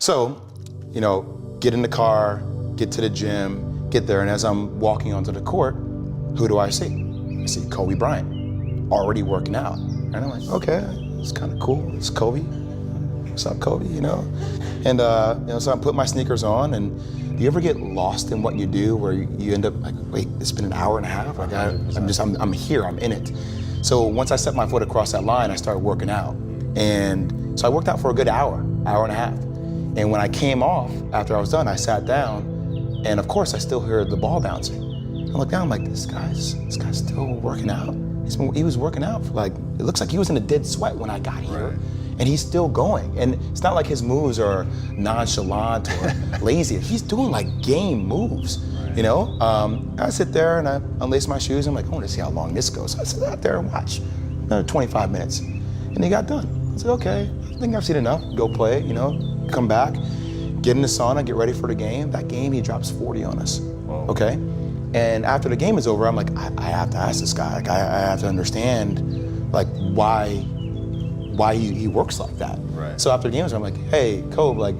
So, get in the car, get to the gym, get there, and as I'm walking onto the court, who do I see? I see Kobe Bryant, already working out. And I'm like, okay, it's kind of cool. It's Kobe. What's up, Kobe? And so I put my sneakers on, and do you ever get lost in what you do, where you end up like, wait, it's been an hour and a half. Like I'm here, I'm in it. So once I set my foot across that line, I started working out, and so I worked out for a good hour and a half. And when I came off after I was done, I sat down, and of course I still heard the ball bouncing. I look down, I'm like, this guy's still working out. He was working out for like, it looks like he was in a dead sweat when I got here. Right. And he's still going. And it's not like his moves are nonchalant or lazy. He's doing like game moves, I sit there and I unlace my shoes. I'm like, I want to see how long this goes. So I sit out there and watch another 25 minutes. And he got done. I said, okay, I think I've seen enough. Go play, come back, get in the sauna, get ready for the game. That game, he drops 40 on us, okay? And after the game is over, I'm like, I have to ask this guy. Like, I have to understand, like, why he works like that. Right. So after the game is over, I'm like, hey, Kobe, like,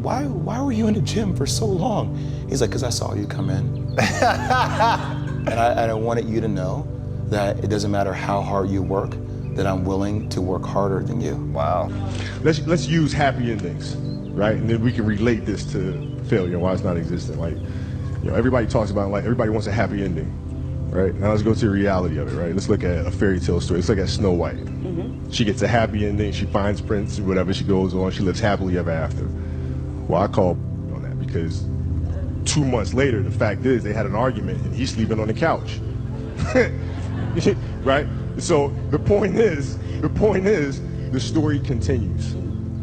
why were you in the gym for so long? He's like, because I saw you come in. and I wanted you to know that it doesn't matter how hard you work, that I'm willing to work harder than you. Wow. Let's use happy endings, right? And then we can relate this to failure and why it's not existent. Like, everybody talks about, like, everybody wants a happy ending, right? Now let's go to the reality of it, right? Let's look at a fairy tale story. Let's look at Snow White. Mm-hmm. She gets a happy ending, she finds Prince, and whatever, she goes on, she lives happily ever after. Well, I call on that because 2 months later, the fact is they had an argument and he's sleeping on the couch, right? So the point is, the story continues.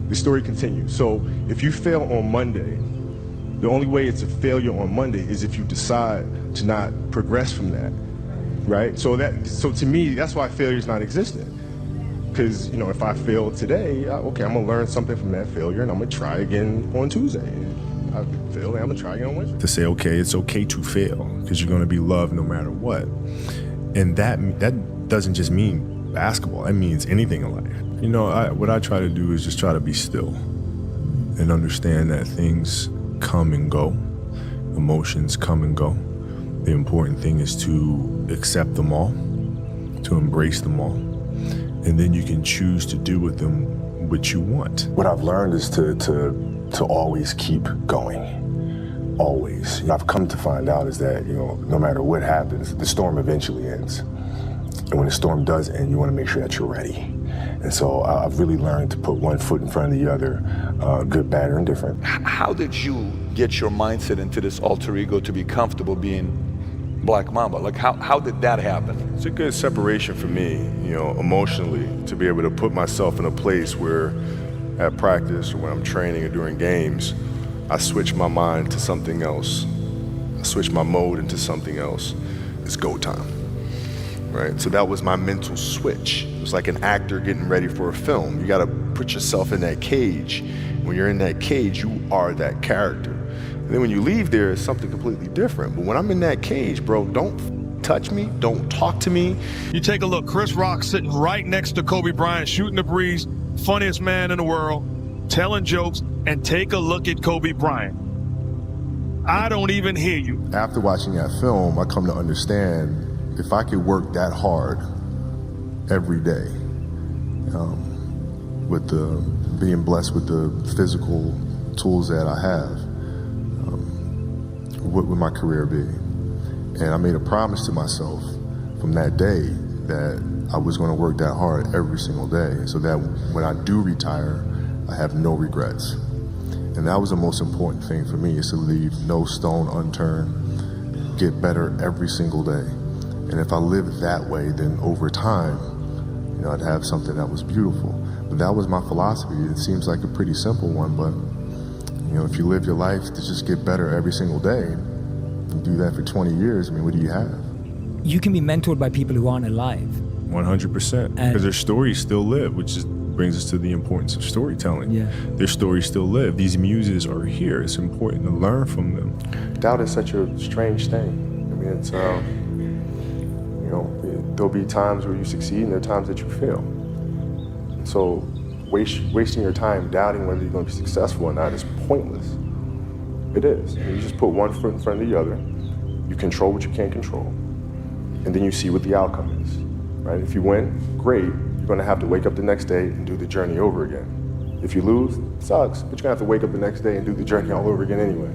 The story continues. So if you fail on Monday, the only way it's a failure on Monday is if you decide to not progress from that, right? So to me, that's why failure is not existent. Because, if I fail today, okay, I'm gonna learn something from that failure and I'm gonna try again on Tuesday. I failed and I'm gonna try again on Wednesday. To say, okay, it's okay to fail because you're gonna be loved no matter what. And that doesn't just mean basketball, that means anything in life. What I try to do is just try to be still and understand that things come and go, emotions come and go. The important thing is to accept them all, to embrace them all, and then you can choose to do with them what you want. What I've learned is to always keep going, always. I've come to find out is that, no matter what happens, the storm eventually ends. And when the storm does end, you want to make sure that you're ready. And so I've really learned to put one foot in front of the other, good, bad, or indifferent. How did you get your mindset into this alter ego to be comfortable being Black Mamba? Like, how did that happen? It's a good separation for me, emotionally, to be able to put myself in a place where at practice or when I'm training or during games, I switch my mind to something else. I switch my mode into something else. It's go time. Right? So that was my mental switch. It was like an actor getting ready for a film. You gotta put yourself in that cage. When you're in that cage, you are that character. And then when you leave there, it's something completely different. But when I'm in that cage, bro, don't touch me, don't talk to me. You take a look, Chris Rock sitting right next to Kobe Bryant, shooting the breeze, funniest man in the world, telling jokes, and take a look at Kobe Bryant. I don't even hear you. After watching that film, I come to understand if I could work that hard every day, with being blessed with the physical tools that I have, what would my career be? And I made a promise to myself from that day that I was going to work that hard every single day so that when I do retire, I have no regrets. And that was the most important thing for me, is to leave no stone unturned, get better every single day. And if I lived that way, then over time, I'd have something that was beautiful. But that was my philosophy. It seems like a pretty simple one, but if you live your life to just get better every single day, and do that for 20 years, what do you have? You can be mentored by people who aren't alive. 100%, because their stories still live, which brings us to the importance of storytelling. Yeah. Their stories still live. These muses are here. It's important to learn from them. Doubt is such a strange thing. It's there'll be times where you succeed and there are times that you fail. So wasting your time doubting whether you're going to be successful or not is pointless. It is. You just put one foot in front of the other. You control what you can't control. And then you see what the outcome is, right? If you win, great. You're going to have to wake up the next day and do the journey over again. If you lose, it sucks, but you're going to have to wake up the next day and do the journey all over again anyway,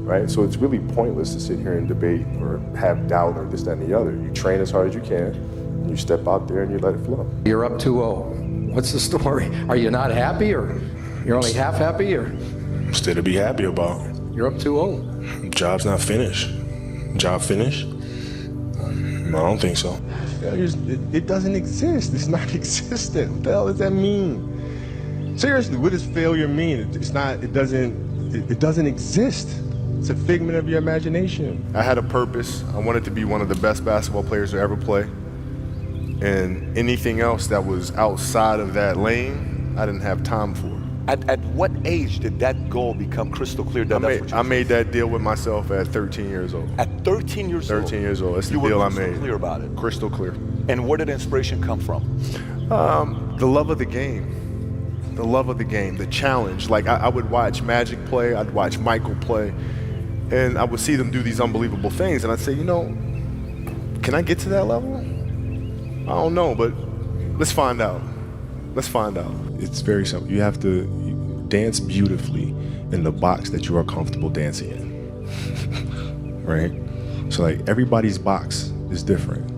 right? So it's really pointless to sit here and debate or have doubt or this, that, and the other. You train as hard as you can, and you step out there and you let it flow. You're up 2-0. What's the story? Are you not happy, or you're only half happy, or? Still to be happy about. You're up 2-0. Job's not finished. Job finished? No, I don't think so. It doesn't exist. It's not existent. What the hell does that mean? Seriously, what does failure mean? It doesn't exist. It's a figment of your imagination. I had a purpose. I wanted to be one of the best basketball players to ever play. And anything else that was outside of that lane, I didn't have time for. At what age did that goal become crystal clear? I made that deal with myself at 13 years old. At 13 years old? 13 years old. That's the deal I made. You were crystal clear about it? Crystal clear. And where did inspiration come from? The love of the game. The love of the game, the challenge. Like I would watch Magic play, I'd watch Michael play, and I would see them do these unbelievable things, and I'd say, can I get to that level? I don't know, but let's find out. Let's find out. It's very simple. You have to dance beautifully in the box that you are comfortable dancing in, right? So like everybody's box is different.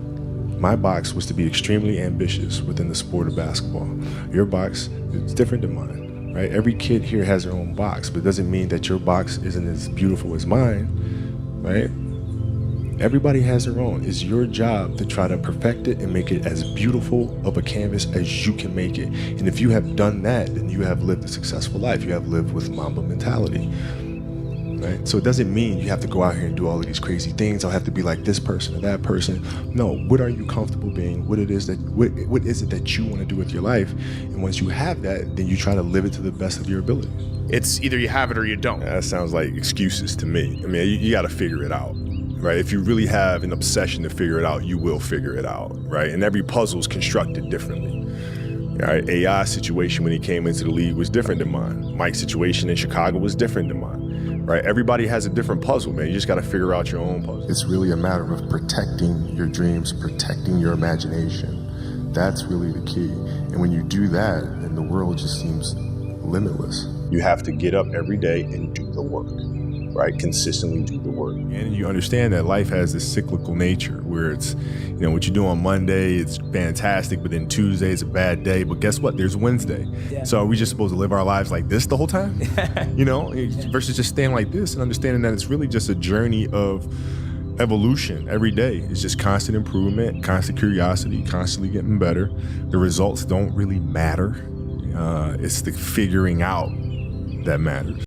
My box was to be extremely ambitious within the sport of basketball. Your box is different than mine, right? Every kid here has their own box, but it doesn't mean that your box isn't as beautiful as mine, right? Everybody has their own. It's your job to try to perfect it and make it as beautiful of a canvas as you can make it. And if you have done that, then you have lived a successful life. You have lived with Mamba mentality, right? So it doesn't mean you have to go out here and do all of these crazy things. I'll have to be like this person or that person. No, what are you comfortable being? What is it that you want to do with your life? And once you have that, then you try to live it to the best of your ability. It's either you have it or you don't. That sounds like excuses to me. I mean, you got to figure it out. Right? If you really have an obsession to figure it out, you will figure it out, right? And every puzzle is constructed differently. Right? AI's situation when he came into the league was different than mine. Mike's situation in Chicago was different than mine, right? Everybody has a different puzzle, man. You just got to figure out your own puzzle. It's really a matter of protecting your dreams, protecting your imagination. That's really the key. And when you do that, then the world just seems limitless. You have to get up every day and do the work. Right? Consistently do the work. And you understand that life has this cyclical nature where it's, what you do on Monday, it's fantastic, but then Tuesday is a bad day. But guess what? There's Wednesday. Yeah. So are we just supposed to live our lives like this the whole time? Versus just staying like this and understanding that it's really just a journey of evolution every day. It's just constant improvement, constant curiosity, constantly getting better. The results don't really matter. It's the figuring out that matters.